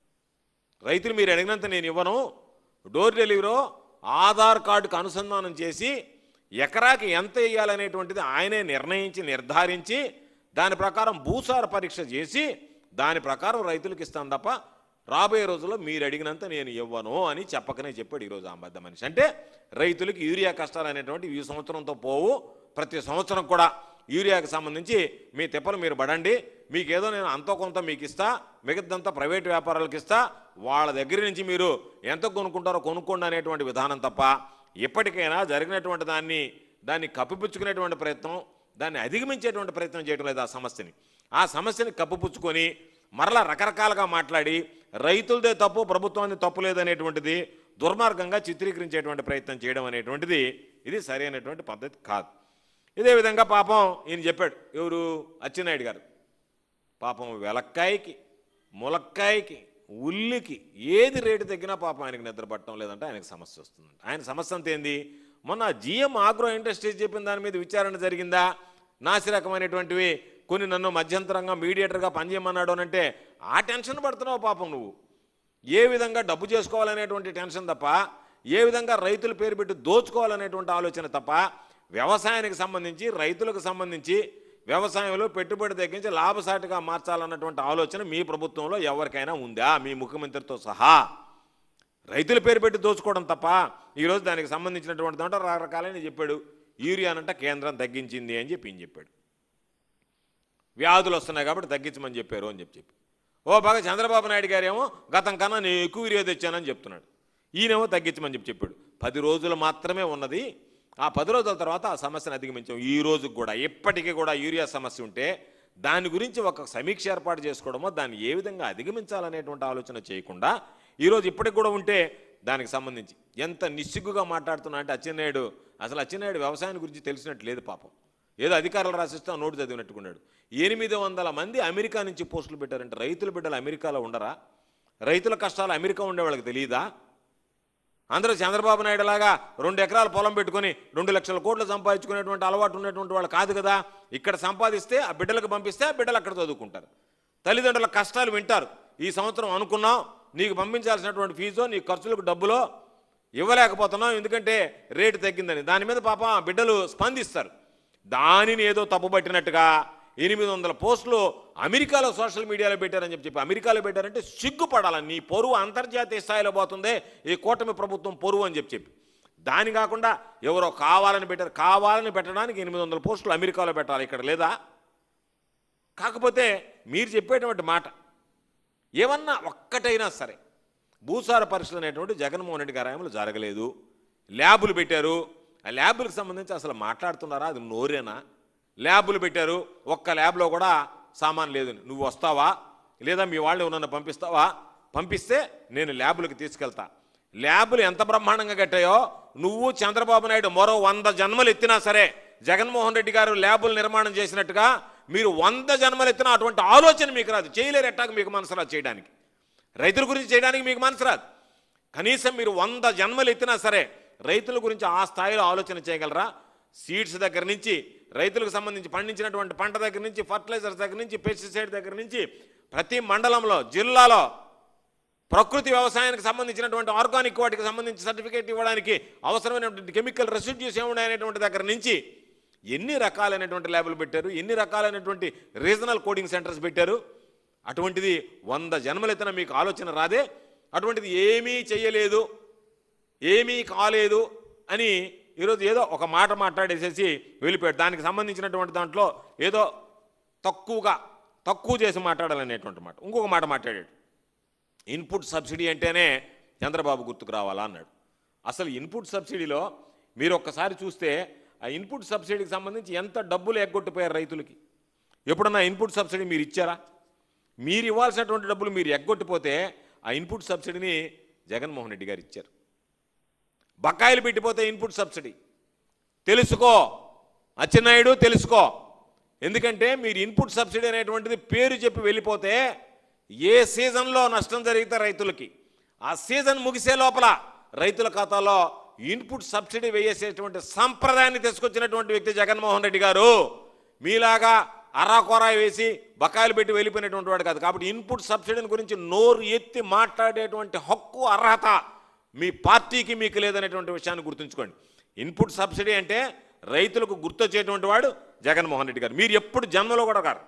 రైతులు మీరు అడిగినంత నేను ఇవ్వను, డోర్ డెలివరీ ఆధార్ కార్డుకు అనుసంధానం చేసి ఎకరాకి ఎంత ఇవ్వాలనేటువంటిది ఆయనే నిర్ణయించి నిర్ధారించి దాని ప్రకారం భూసార పరీక్ష చేసి దాని ప్రకారం రైతులకు ఇస్తాను తప్ప రాబోయే రోజుల్లో మీరు అడిగినంత నేను ఇవ్వను అని చెప్పకనే చెప్పాడు ఈరోజు ఆ పెద్ద మనిషి. అంటే రైతులకు యూరియా కష్టాలు అనేటువంటి ఈ సంవత్సరంతో పోవు, ప్రతి సంవత్సరం కూడా యూరియాకి సంబంధించి మీ తిప్పలు మీరు పడండి, మీకేదో నేను అంతో కొంత మీకు ఇస్తా, మిగతాదంతా ప్రైవేట్ వ్యాపారాలకు ఇస్తా, వాళ్ళ దగ్గర నుంచి మీరు ఎంత కొనుక్కుంటారో కొనుక్కోండి అనేటువంటి విధానం తప్ప ఇప్పటికైనా జరిగినటువంటి దాన్ని కప్పిపుచ్చుకునేటువంటి ప్రయత్నం, దాన్ని అధిగమించేటువంటి ప్రయత్నం చేయడం లేదు. ఆ సమస్యని కప్పిపుచ్చుకొని మరలా రకరకాలుగా మాట్లాడి రైతులదే తప్పు, ప్రభుత్వాన్ని తప్పు లేదనేటువంటిది దుర్మార్గంగా చిత్రీకరించేటువంటి ప్రయత్నం చేయడం అనేటువంటిది ఇది సరైనటువంటి పద్ధతి కాదు. ఇదే విధంగా పాపం ఈయన చెప్పాడు, ఎవరు అచ్చెన్నాయుడు గారు, పాపం వెలక్కాయకి, ములక్కాయకి, ఉల్లికి ఏది రేటు తగ్గినా పాపం ఆయనకు నిద్ర పట్టడం లేదంటే ఆయనకు సమస్య వస్తుందంట. ఆయన సమస్య అంతా ఏంది? మొన్న జిఎం ఆగ్రో ఇండస్ట్రీస్ చెప్పిన దాని మీద విచారణ జరిగిందా? నాసిరకమైనటువంటివి కొన్ని నన్ను మధ్యంతరంగా మీడియేటర్గా పనిచేయమన్నాడు అంటే ఆ టెన్షన్ పడుతున్నావు పాపం నువ్వు. ఏ విధంగా డబ్బు చేసుకోవాలనేటువంటి టెన్షన్ తప్ప, ఏ విధంగా రైతుల పేరు పెట్టి దోచుకోవాలనేటువంటి ఆలోచన తప్ప, వ్యవసాయానికి సంబంధించి రైతులకు సంబంధించి వ్యవసాయంలో పెట్టుబడి తగ్గించి లాభసాటిగా మార్చాలన్నటువంటి ఆలోచన మీ ప్రభుత్వంలో ఎవరికైనా ఉందా? మీ ముఖ్యమంత్రితో సహా రైతుల పేరు పెట్టి దోచుకోవడం తప్ప ఈరోజు దానికి సంబంధించినటువంటి దాంట్లో రకరకాలైన చెప్పాడు. యూరియానంట కేంద్రం తగ్గించింది అని చెప్పాడు. వ్యాధులు వస్తున్నాయి కాబట్టి తగ్గించమని చెప్పారు అని చెప్పి ఓ బాగా చంద్రబాబు నాయుడు గారు ఏమో గతం కన్నా నేను ఎక్కువ యూరియా తెచ్చానని చెప్తున్నాడు. ఈయనేమో తగ్గించమని చెప్పాడు. 10 రోజులు మాత్రమే ఉన్నది. ఆ 10 రోజుల తర్వాత ఆ సమస్యను అధిగమించాం. ఈ రోజుకి కూడా ఇప్పటికీ కూడా యూరియా సమస్య ఉంటే దాని గురించి ఒక సమీక్ష ఏర్పాటు చేసుకోవడమో, దాన్ని ఏ విధంగా అధిగమించాలనేటువంటి ఆలోచన చేయకుండా ఈరోజు ఇప్పటికి కూడా ఉంటే దానికి సంబంధించి ఎంత నిస్సిగ్గుగా మాట్లాడుతున్నా అంటే అచ్చెన్నాయుడు వ్యవసాయం గురించి తెలిసినట్టు లేదు పాపం. ఏదో అధికారులు రాసిస్తే ఆ నోటు చదివినట్టుకున్నాడు. 800 మంది అమెరికా నుంచి పోస్టులు పెట్టారంటే రైతుల బిడ్డలు అమెరికాలో ఉండరా? రైతుల కష్టాలు అమెరికా ఉండే వాళ్ళకి తెలియదా? అందరూ చంద్రబాబు నాయుడు లాగా 2 ఎకరాల పొలం పెట్టుకొని 2 లక్షల కోట్లు సంపాదించుకునేటువంటి అలవాటు ఉన్నటువంటి వాళ్ళు కాదు కదా. ఇక్కడ సంపాదిస్తే ఆ బిడ్డలకు పంపిస్తే ఆ బిడ్డలు అక్కడ చదువుకుంటారు. తల్లిదండ్రుల కష్టాలు వింటారు. ఈ సంవత్సరం అనుకున్నాం నీకు పంపించాల్సినటువంటి ఫీజు, నీ ఖర్చులకు డబ్బులో ఇవ్వలేకపోతున్నాం ఎందుకంటే రేటు తగ్గిందని. దాని మీద పాపం బిడ్డలు స్పందిస్తారు. దానిని ఏదో తప్పుపట్టినట్టుగా 800 పోస్టులు అమెరికాలో సోషల్ మీడియాలో పెట్టారని చెప్పి అమెరికాలో పెట్టారంటే సిగ్గుపడాలని. నీ పొరువు అంతర్జాతీయ స్థాయిలో పోతుందే ఈ కూటమి ప్రభుత్వం పొరువు అని చెప్పి దాని కాకుండా ఎవరో కావాలని పెట్టారు. కావాలని పెట్టడానికి 800 పోస్టులు అమెరికాలో పెట్టాలి, ఇక్కడ లేదా? కాకపోతే మీరు చెప్పేటువంటి మాట ఏమన్నా ఒక్కటైనా సరే భూసార పరీక్షలు అనేటువంటి జగన్మోహన్ రెడ్డి గారి హయాంలో జరగలేదు. ల్యాబులు పెట్టారు. ఆ ల్యాబులకు సంబంధించి అసలు మాట్లాడుతున్నారా? అది నోరేనా? ల్యాబులు పెట్టారు. ఒక్క ల్యాబ్లో కూడా సామాన్ లేదు. నువ్వు వస్తావా లేదా మీ వాళ్ళు నన్ను పంపిస్తావా? పంపిస్తే నేను ల్యాబులకు తీసుకెళ్తా. ల్యాబులు ఎంత బ్రహ్మాండంగా కట్టాయో నువ్వు చంద్రబాబు నాయుడు మరో 100 జన్మలు ఎత్తినా సరే జగన్మోహన్ రెడ్డి గారు ల్యాబులు నిర్మాణం చేసినట్టుగా మీరు 100 జన్మలు ఎత్తినా అటువంటి ఆలోచన మీకు రాదు. చేయలేరు. ఎట్టాక మీకు మనసు రాదు చేయడానికి, రైతుల గురించి చేయడానికి మీకు మనసు రాదు. కనీసం మీరు 100 జన్మలు ఎత్తినా సరే రైతుల గురించి ఆ స్థాయిలో ఆలోచన చేయగలరా? సీడ్స్ దగ్గర నుంచి రైతులకు సంబంధించి పండించినటువంటి పంట దగ్గర నుంచి ఫర్టిలైజర్స్ దగ్గర నుంచి పెస్టిసైడ్ దగ్గర నుంచి ప్రతి మండలంలో జిల్లాలో ప్రకృతి వ్యవసాయానికి సంబంధించినటువంటి ఆర్గానిక్ వాటికి సంబంధించి సర్టిఫికేట్ ఇవ్వడానికి అవసరమైనటువంటి కెమికల్ రెసిడ్యూస్ ఏమున్నాయనేటువంటి దగ్గర నుంచి ఎన్ని రకాలైనటువంటి ల్యాబులు పెట్టారు, ఎన్ని రకాలైనటువంటి రీజనల్ కోడింగ్ సెంటర్స్ పెట్టారు. అటువంటిది 100 జన్మలెత్తిన మీకు ఆలోచన రాదే? అటువంటిది ఏమీ చెయ్యలేదు, ఏమీ కాలేదు అని ఈరోజు ఏదో ఒక మాట మాట్లాడేసేసి వెళ్ళిపోయాడు. దానికి సంబంధించినటువంటి దాంట్లో ఏదో తక్కువ చేసి మాట్లాడాలనేటువంటి మాట. ఇంకొక మాట మాట్లాడాడు. ఇన్పుట్ సబ్సిడీ అంటేనే చంద్రబాబు గుర్తుకు రావాలా అన్నాడు. అసలు ఇన్పుట్ సబ్సిడీలో మీరు ఒక్కసారి చూస్తే ఆ ఇన్పుట్ సబ్సిడీకి సంబంధించి ఎంత డబ్బులు ఎగ్గొట్టిపోయారు రైతులకి. ఎప్పుడన్నా ఇన్పుట్ సబ్సిడీ మీరు ఇచ్చారా? మీరు ఇవ్వాల్సినటువంటి డబ్బులు మీరు ఎగ్గొట్టిపోతే ఆ ఇన్పుట్ సబ్సిడీని జగన్మోహన్ రెడ్డి గారు ఇచ్చారు. బకాయిలు పెట్టిపోతే ఇన్పుట్ సబ్సిడీ తెలుసుకో అచ్చెన్నాయుడు, తెలుసుకో. ఎందుకంటే మీరు ఇన్పుట్ సబ్సిడీ అనేటువంటిది పేరు చెప్పి వెళ్ళిపోతే ఏ సీజన్లో నష్టం జరిగితే రైతులకి ఆ సీజన్ ముగిసే లోపల రైతుల ఖాతాలో ఇన్పుట్ సబ్సిడీ వేసేటువంటి సంప్రదాయాన్ని తీసుకొచ్చినటువంటి వ్యక్తి జగన్మోహన్ రెడ్డి గారు. మీలాగా అరాకొరా వేసి బకాయిలు పెట్టి వెళ్ళిపోయినటువంటి వాడు కాదు. కాబట్టి ఇన్పుట్ సబ్సిడీని గురించి నోరు ఎత్తి మాట్లాడేటువంటి హక్కు, అర్హత మీ పార్టీకి మీకు లేదనేటువంటి విషయాన్ని గుర్తుంచుకోండి. ఇన్పుట్ సబ్సిడీ అంటే రైతులకు గుర్తొచ్చేటువంటి వాడు జగన్మోహన్ రెడ్డి గారు. మీరు ఎప్పుడు జన్మలో కూడా కారు.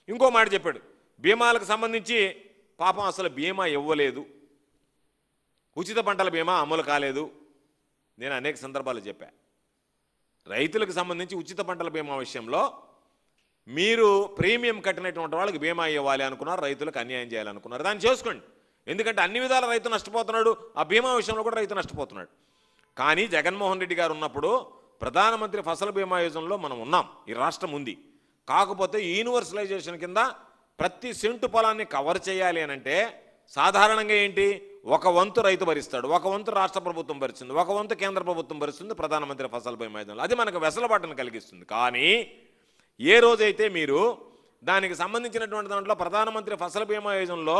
ఇంకో మాట చెప్పాడు, బీమాలకు సంబంధించి పాపం అసలు బీమా ఇవ్వలేదు, ఉచిత పంటల బీమా అమలు కాలేదు. నేను అనేక సందర్భాలు చెప్పా. రైతులకు సంబంధించి ఉచిత పంటల బీమా విషయంలో మీరు ప్రీమియం కట్టినటువంటి వాళ్ళకి బీమా ఇవ్వాలి అనుకున్నారు, రైతులకు అన్యాయం చేయాలనుకున్నారు. దాన్ని చేసుకోండి. ఎందుకంటే అన్ని విధాల రైతు నష్టపోతున్నాడు, ఆ బీమా విషయంలో కూడా రైతు నష్టపోతున్నాడు. కానీ జగన్మోహన్ రెడ్డి గారు ఉన్నప్పుడు ప్రధానమంత్రి ఫసల్ బీమా యోజనలో మనం ఉన్నాం, ఈ రాష్ట్రం ఉంది. కాకపోతే యూనివర్సలైజేషన్ కింద ప్రతి సెంటు పొలాన్ని కవర్ చేయాలి అని అంటే సాధారణంగా ఏంటి, ఒక వంతు రైతు భరిస్తాడు, ఒక వంతు రాష్ట్ర ప్రభుత్వం భరిస్తుంది, ఒక వంతు కేంద్ర ప్రభుత్వం భరిస్తుంది ప్రధానమంత్రి ఫసల్ బీమా యోజనలో. అది మనకు వెసులుబాటును కలిగిస్తుంది. కానీ ఏ రోజైతే మీరు దానికి సంబంధించినటువంటి దాంట్లో ప్రధానమంత్రి ఫసల్ బీమా యోజనలో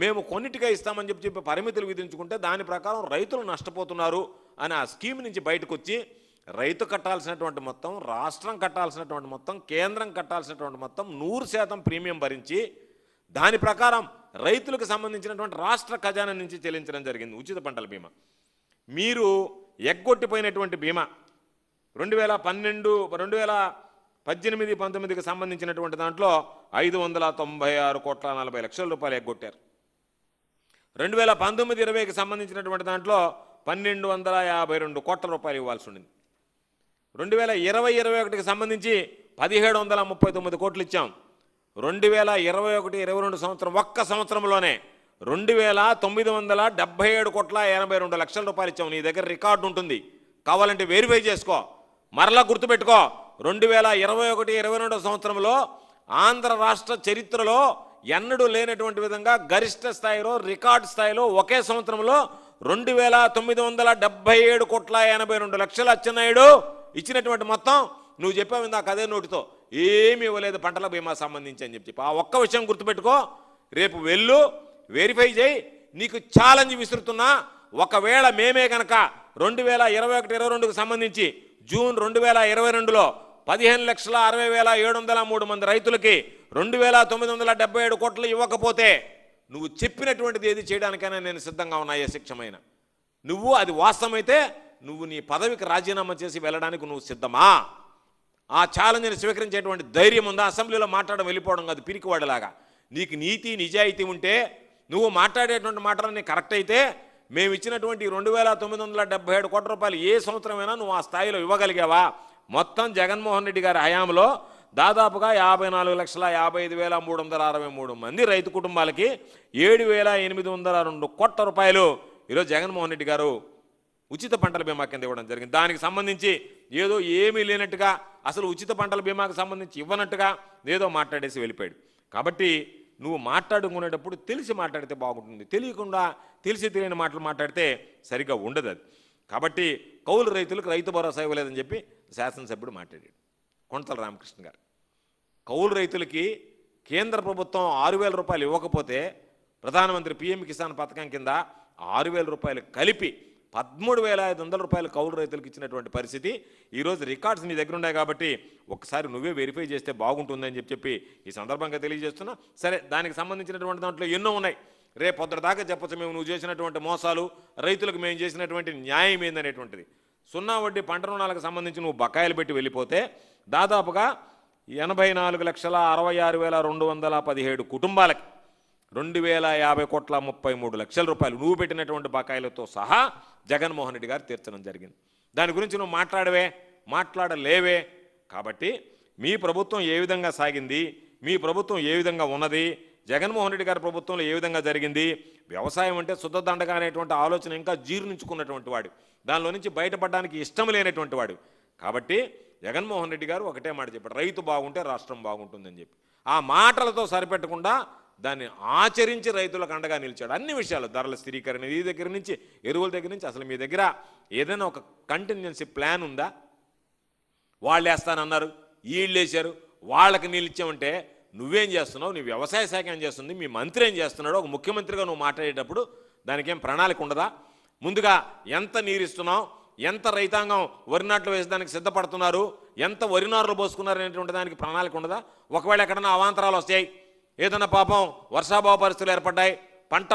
మేము కొన్నిటిగా ఇస్తామని చెప్పి పరిమితులు విధించుకుంటే దాని ప్రకారం రైతులు నష్టపోతున్నారు అని ఆ స్కీమ్ నుంచి బయటకు వచ్చి రైతు కట్టాల్సినటువంటి మొత్తం, రాష్ట్రం కట్టాల్సినటువంటి మొత్తం, కేంద్రం కట్టాల్సినటువంటి మొత్తం 100% ప్రీమియం భరించి దాని ప్రకారం రైతులకు సంబంధించినటువంటి రాష్ట్ర ఖజానా నుంచి చెల్లించడం జరిగింది ఉచిత పంటల బీమా. మీరు ఎగ్గొట్టిపోయినటువంటి బీమా 2018-19కి సంబంధించినటువంటి దాంట్లో 596,40 రూపాయలు ఎగ్గొట్టారు. 2019-20కి సంబంధించినటువంటి దాంట్లో 1,252 కోట్ల రూపాయలు ఇవ్వాల్సి ఉండింది. 2020-21కి సంబంధించి 1,739 కోట్లు ఇచ్చాం. 2021-22 సంవత్సరం ఒక్క సంవత్సరంలోనే 2,977 కోట్ల 82 లక్షల రూపాయలు ఇచ్చాం. నీ దగ్గర రికార్డు ఉంటుంది, కావాలంటే వెరిఫై చేసుకో, మరలా గుర్తుపెట్టుకో. 2021-22 సంవత్సరంలో ఆంధ్ర రాష్ట్ర చరిత్రలో ఎన్నడూ లేనటువంటి విధంగా గరిష్ట స్థాయిలో, రికార్డు స్థాయిలో ఒకే సంవత్సరంలో 2,977 కోట్ల 82 లక్షల అచ్చెన్నాయుడు ఇచ్చినటువంటి మొత్తం నువ్వు చెప్పావు ఇందాక అదే నోటితో, ఏమి ఇవ్వలేదు పంటల బీమా సంబంధించి అని చెప్పి. ఆ ఒక్క విషయం గుర్తుపెట్టుకో. రేపు వెళ్ళు, వెరిఫై చేయి. నీకు ఛాలెంజ్ విసురుతున్నా, ఒకవేళ మేమే కనుక 2021-22కి సంబంధించి జూన్ 2022లో 15,60,703 మంది రైతులకి 2,977 కోట్లు ఇవ్వకపోతే నువ్వు చెప్పినటువంటిది ఏది చేయడానికైనా నేను సిద్ధంగా ఉన్నా, ఏ శిక్షమైన. నువ్వు అది వాస్తవమైతే నువ్వు నీ పదవికి రాజీనామా చేసి వెళ్ళడానికి నువ్వు సిద్ధమా? ఆ ఛాలెంజ్ని స్వీకరించేటువంటి ధైర్యం ఉందా? అసెంబ్లీలో మాట్లాడడం వెళ్ళిపోవడం కాదు పిరికివాడలాగా. నీకు నీతి నిజాయితీ ఉంటే, నువ్వు మాట్లాడేటువంటి మాటలన్నీ కరెక్ట్ అయితే, మేము ఇచ్చినటువంటి 2,977 కోట్ల రూపాయలు ఏ సంవత్సరమైనా నువ్వు ఆ స్థాయిలో ఇవ్వగలిగావా? మొత్తం జగన్మోహన్ రెడ్డి గారి హయాంలో దాదాపుగా 54,55,363 మంది రైతు కుటుంబాలకి 7,802 కోట్ల రూపాయలు ఈరోజు జగన్మోహన్ రెడ్డి గారు ఉచిత పంటల బీమా కింద ఇవ్వడం జరిగింది. దానికి సంబంధించి ఏదో ఏమీ లేనట్టుగా, అసలు ఉచిత పంటల బీమాకు సంబంధించి ఇవ్వనట్టుగా ఏదో మాట్లాడేసి వెళ్ళిపోయాడు. కాబట్టి నువ్వు మాట్లాడుకునేటప్పుడు తెలిసి మాట్లాడితే బాగుంటుంది, తెలియకుండా తెలిసి తెలియని మాటలు మాట్లాడితే సరిగ్గా ఉండదు అది. కాబట్టి కౌలు రైతులకు రైతు భరోసా ఇవ్వలేదని చెప్పి శాసనసభ్యుడు మాట్లాడాడు కొండతల రామకృష్ణ గారు. కౌలు రైతులకి కేంద్ర ప్రభుత్వం 6,000 రూపాయలు ఇవ్వకపోతే ప్రధానమంత్రి PM కిసాన్ పథకం కింద 6,000 రూపాయలు కలిపి 13,500 రూపాయలు కౌలు రైతులకు ఇచ్చినటువంటి పరిస్థితి. ఈరోజు రికార్డ్స్ నీ దగ్గర ఉన్నాయి కాబట్టి ఒకసారి నువ్వే వెరిఫై చేస్తే బాగుంటుందని చెప్పి ఈ సందర్భంగా తెలియజేస్తున్నా. సరే, దానికి సంబంధించినటువంటి దాంట్లో ఎన్నో ఉన్నాయి. రేపు పొద్దుట దాకా చెప్పచ్చు మేము నువ్వు చేసినటువంటి మోసాలు, రైతులకు మేము చేసినటువంటి న్యాయం ఏందనేటువంటిది. 0 వడ్డీ పంట రుణాలకు సంబంధించి నువ్వు బకాయిలు పెట్టి వెళ్ళిపోతే దాదాపుగా 84,66,217 కుటుంబాలకి 2,050 కోట్ల 33 లక్షల రూపాయలు నువ్వు పెట్టినటువంటి బకాయిలతో సహా జగన్మోహన్ రెడ్డి గారు తీర్చడం జరిగింది. దాని గురించి నువ్వు మాట్లాడలేవే. కాబట్టి మీ ప్రభుత్వం ఏ విధంగా సాగింది, మీ ప్రభుత్వం ఏ విధంగా ఉన్నది, జగన్మోహన్ రెడ్డి గారి ప్రభుత్వంలో ఏ విధంగా జరిగింది, వ్యవసాయం అంటే శుద్ధదండగా అనేటువంటి ఆలోచన ఇంకా జీర్ణించుకున్నటువంటి వాడు, దానిలో నుంచి బయటపడడానికి ఇష్టం లేనటువంటి వాడు. కాబట్టి జగన్మోహన్ రెడ్డి గారు ఒకటే మాట చెప్పాడు, రైతు బాగుంటే రాష్ట్రం బాగుంటుందని చెప్పి. ఆ మాటలతో సరిపెట్టకుండా దాన్ని ఆచరించి రైతులకు అండగా నిలిచాడు. అన్ని విషయాలు, ధరల స్థిరీకరణ ఈ దగ్గర నుంచి, ఎరువుల దగ్గర నుంచి, అసలు మీ దగ్గర ఏదైనా ఒక కంటిన్జెన్సీ ప్లాన్ ఉందా? వాళ్ళు వేస్తానన్నారు, వీళ్ళు వేశారు, వాళ్ళకి నీళ్ళు ఇచ్చామంటే నువ్వేం చేస్తున్నావు? నీ వ్యవసాయ శాఖ ఏం చేస్తుంది? మీ మంత్రి ఏం చేస్తున్నాడు? ఒక ముఖ్యమంత్రిగా నువ్వు మాట్లాడేటప్పుడు దానికేం ప్రణాళిక ఉండదా? ముందుగా ఎంత నీరు ఇస్తున్నావు, ఎంత రైతాంగం వరి నాట్లు వేసేదానికి సిద్ధపడుతున్నారు, ఎంత వరి నారులు పోసుకున్నారు అనేటువంటి దానికి ప్రణాళిక ఉండదా? ఒకవేళ ఎక్కడన్నా అవాంతరాలు వస్తాయి, ఏదన్నా పాపం వర్షాభావ పరిస్థితులు ఏర్పడ్డాయి, పంట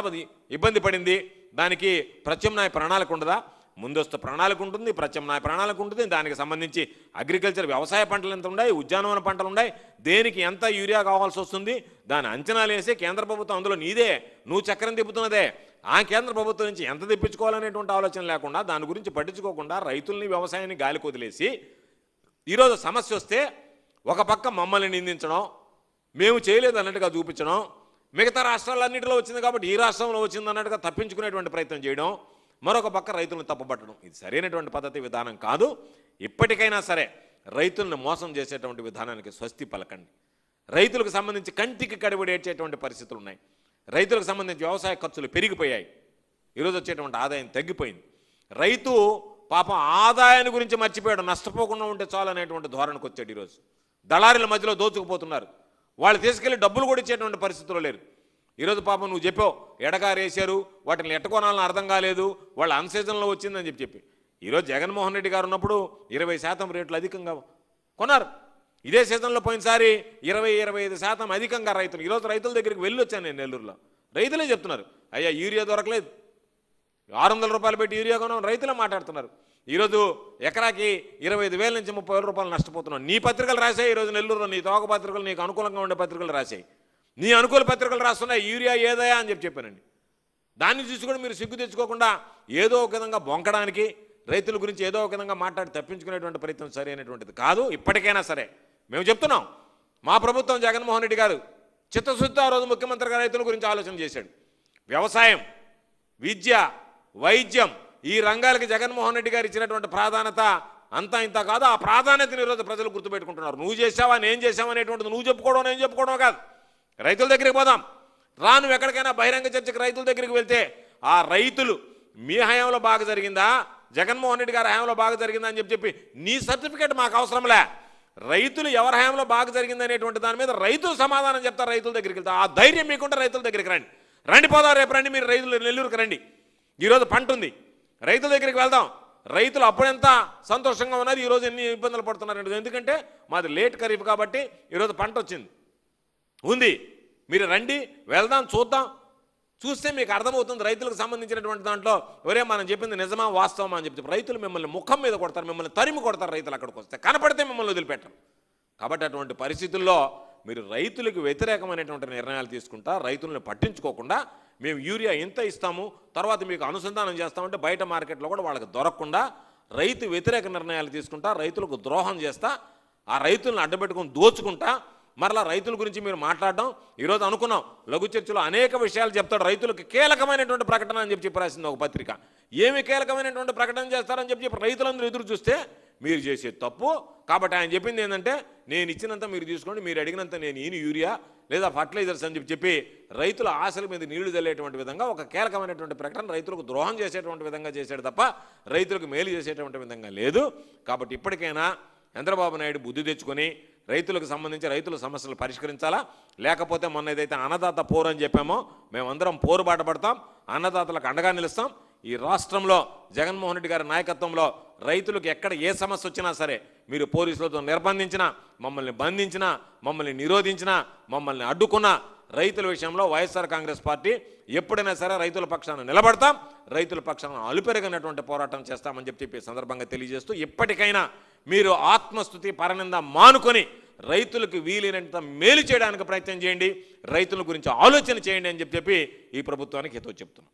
ఇబ్బంది పడింది, దానికి ప్రత్యామ్నాయ ప్రణాళిక ఉండదా? ముందస్తు ప్రణాళిక ఉంటుంది, ప్రత్యామ్నాయ ప్రణాళిక ఉంటుంది. దానికి సంబంధించి అగ్రికల్చర్ వ్యవసాయ పంటలు ఎంత ఉన్నాయి, ఉద్యానవన పంటలు ఉన్నాయి, దేనికి ఎంత యూరియా కావాల్సి వస్తుంది, దాని అంచనాలు వేసి కేంద్ర ప్రభుత్వం అందులో నీదే, నువ్వు చక్రం తిప్పుతున్నదే, ఆ కేంద్ర ప్రభుత్వం నుంచి ఎంత తెప్పించుకోవాలనేటువంటి ఆలోచన లేకుండా, దాని గురించి పట్టించుకోకుండా రైతుల్ని వ్యవసాయాన్ని గాలికి వదిలేసి ఈరోజు సమస్య వస్తే ఒక పక్క మమ్మల్ని నిందించడం, మేము చేయలేదు అన్నట్టుగా చూపించడం, మిగతా రాష్ట్రాలన్నింటిలో వచ్చింది కాబట్టి ఈ రాష్ట్రంలో వచ్చింది అన్నట్టుగా తప్పించుకునేటువంటి ప్రయత్నం చేయడం, మరొక పక్క రైతులను తప్పుపట్టడం. ఇది సరైనటువంటి పద్ధతి విధానం కాదు. ఇప్పటికైనా సరే రైతులను మోసం చేసేటువంటి విధానానికి స్వస్తి పలకండి. రైతులకు సంబంధించి కంటికి కడిబడేసేటువంటి పరిస్థితులు ఉన్నాయి. రైతులకు సంబంధించి వ్యవసాయ ఖర్చులు పెరిగిపోయాయి. ఈరోజు వచ్చేటువంటి ఆదాయం తగ్గిపోయింది. రైతు పాపం ఆదాయాన్ని గురించి మర్చిపోయాడు, నష్టపోకుండా ఉంటే చాలు అనేటువంటి ధోరణికి వచ్చాడు. ఈరోజు దళారీల మధ్యలో దోచుకుపోతున్నారు. వాళ్ళు తీసుకెళ్లి డబ్బులు కూడా ఇచ్చేటువంటి పరిస్థితుల్లో లేరు. ఈరోజు పాపం నువ్వు చెప్పావు ఎడగారేశారు, వాటిని ఎట్టుకోనాలని అర్థం కాలేదు, వాళ్ళ అన్సీజన్లో వచ్చిందని చెప్పి ఈరోజు జగన్మోహన్ రెడ్డి గారు ఉన్నప్పుడు 20% రేట్లు అధికంగా కొన్నారు. ఇదే సీజన్లో పోయినసారి 20-25% అధికంగా రైతులు. ఈరోజు రైతుల దగ్గరికి వెళ్ళి వచ్చాను నేను నెల్లూరులో. రైతులే చెప్తున్నారు, అయ్యా యూరియా దొరకలేదు, 600 రూపాయలు పెట్టి యూరియా కొనం, రైతులే మాట్లాడుతున్నారు. ఈరోజు ఎకరాకి 25,000 నుంచి 30,000 రూపాయలు నష్టపోతున్నాం. నీ పత్రికలు రాసాయి ఈరోజు నెల్లూరులో, నీ తోక పత్రికలు, నీకు అనుకూలంగా ఉండే పత్రికలు రాసాయి. నీ అనుకూల పత్రికలు రాస్తున్నాయి యూరియా ఏదయా అని చెప్పానండి. దాన్ని చూసి కూడా మీరు సిగ్గు తెచ్చుకోకుండా ఏదో ఒక విధంగా బొంకడానికి, రైతుల గురించి ఏదో ఒక విధంగా మాట్లాడి తప్పించుకునేటువంటి ప్రయత్నం సరైనటువంటిది కాదు. ఇప్పటికైనా సరే మేము చెప్తున్నాం, మా ప్రభుత్వం జగన్మోహన్ రెడ్డి గారు చిత్తశుద్ధి ఆ రోజు ముఖ్యమంత్రిగా రైతుల గురించి ఆలోచన చేశాడు. వ్యవసాయం, విద్య, వైద్యం ఈ రంగాలకి జగన్మోహన్ రెడ్డి గారు ఇచ్చినటువంటి ప్రాధాన్యత అంతా ఇంత కాదు. ఆ ప్రాధాన్యతను ఈరోజు ప్రజలు గుర్తుపెట్టుకుంటున్నారు. నువ్వు చేసావా నేను చేసావా అనేటువంటిది నువ్వు చెప్పుకోవడం నేను చెప్పుకోవడం కాదు. రైతుల దగ్గరికి పోదాం. నువ్వు ఎక్కడికైనా బహిరంగ చర్చకి రైతుల దగ్గరికి వెళ్తే ఆ రైతులు మీ హయాంలో బాగా జరిగిందా, జగన్మోహన్ రెడ్డి గారి హయాంలో బాగా జరిగిందా అని చెప్పి నీ సర్టిఫికేట్ మాకు అవసరంలే. రైతులు ఎవరి హయాంలో బాగా జరిగింది అనేటువంటి దాని మీద రైతులు సమాధానం చెప్తారు. రైతుల దగ్గరికి వెళ్తారు. ఆ ధైర్యం మీకుంటే రైతుల దగ్గరికి రండి పోదాం. రేపు రండి, మీరు రైతులు నెల్లూరుకి రండి. ఈరోజు పంట ఉంది, రైతుల దగ్గరికి వెళ్దాం. రైతులు అప్పుడెంత సంతోషంగా ఉన్నారు, ఈరోజు ఎన్ని ఇబ్బందులు పడుతున్నారు. ఎందుకంటే మాది లేట్ ఖరీఫ్ కాబట్టి ఈరోజు పంట వచ్చింది ఉంది. మీరు రండి, వెళ్దాం, చూద్దాం. చూస్తే మీకు అర్థమవుతుంది రైతులకు సంబంధించినటువంటి దాంట్లో ఒరే మనం చెప్పింది నిజమా వాస్తవమా అని చెప్పి. రైతులు మిమ్మల్ని ముఖం మీద కొడతారు, మిమ్మల్ని తరిమి కొడతారు. రైతులు అక్కడికి వస్తే కనపడితే మిమ్మల్ని వదిలిపెట్టరు. కాబట్టి అటువంటి పరిస్థితుల్లో మీరు రైతులకు వ్యతిరేకమైనటువంటి నిర్ణయాలు తీసుకుంటా, రైతులను పట్టించుకోకుండా మేము యూరియా ఇంత ఇస్తాము తర్వాత మీకు అనుసంధానం చేస్తామంటే బయట మార్కెట్లో కూడా వాళ్ళకి దొరకకుండా రైతు వ్యతిరేక నిర్ణయాలు తీసుకుంటా, రైతులకు ద్రోహం చేస్తా, ఆ రైతులను అడ్డబెట్టుకుని దోచుకుంటా మరలా రైతుల గురించి మీరు మాట్లాడడం. ఈరోజు అనుకున్నాం లఘు చర్చలో అనేక విషయాలు చెప్తాడు. రైతులకు కీలకమైనటువంటి ప్రకటన అని చెప్పి రాసింది ఒక పత్రిక. ఏమి కీలకమైనటువంటి ప్రకటన చేస్తారని చెప్పి రైతులందరూ ఎదురు చూస్తే మీరు చేసే తప్పు. కాబట్టి ఆయన చెప్పింది ఏంటంటే నేను ఇచ్చినంత మీరు తీసుకోండి, మీరు అడిగినంత నేను ఈయన యూరియా లేదా ఫర్టిలైజర్స్ అని చెప్పి రైతుల ఆశల మీద నీళ్లు చల్లేటువంటి విధంగా ఒక కీలకమైనటువంటి ప్రకటన రైతులకు ద్రోహం చేసేటువంటి విధంగా చేశాడు తప్ప రైతులకు మేలు చేసేటువంటి విధంగా లేదు. కాబట్టి ఇప్పటికైనా చంద్రబాబు నాయుడు బుద్ధి తెచ్చుకొని రైతులకు సంబంధించి రైతుల సమస్యలు పరిష్కరించాలా. లేకపోతే మొన్న ఏదైతే అన్నదాత పోరు అని చెప్పామో మేమందరం పోరు బాట పడతాం, అన్నదాతలకు అండగా నిలుస్తాం. ఈ రాష్ట్రంలో జగన్మోహన్ రెడ్డి గారి నాయకత్వంలో రైతులకు ఎక్కడ ఏ సమస్య వచ్చినా సరే మీరు పోలీసులతో నిర్బంధించినా, మమ్మల్ని బంధించినా, మమ్మల్ని నిరోధించినా, మమ్మల్ని అడ్డుకున్నా రైతుల విషయంలో వైఎస్ఆర్ కాంగ్రెస్ పార్టీ ఎప్పుడైనా సరే రైతుల పక్షాన నిలబడతాం, రైతుల పక్షాన అలుపెరగనటువంటి పోరాటం చేస్తామని చెప్పి సందర్భంగా తెలియజేస్తూ ఇప్పటికైనా మీరు ఆత్మస్తుతి పరనింద మానుకొని రైతులకు వీలైనంత మేలు చేయడానికి ప్రయత్నం చేయండి, రైతుల గురించి ఆలోచన చేయండి అని చెప్పి ఈ ప్రభుత్వానికి హితవు చెప్తున్నాం.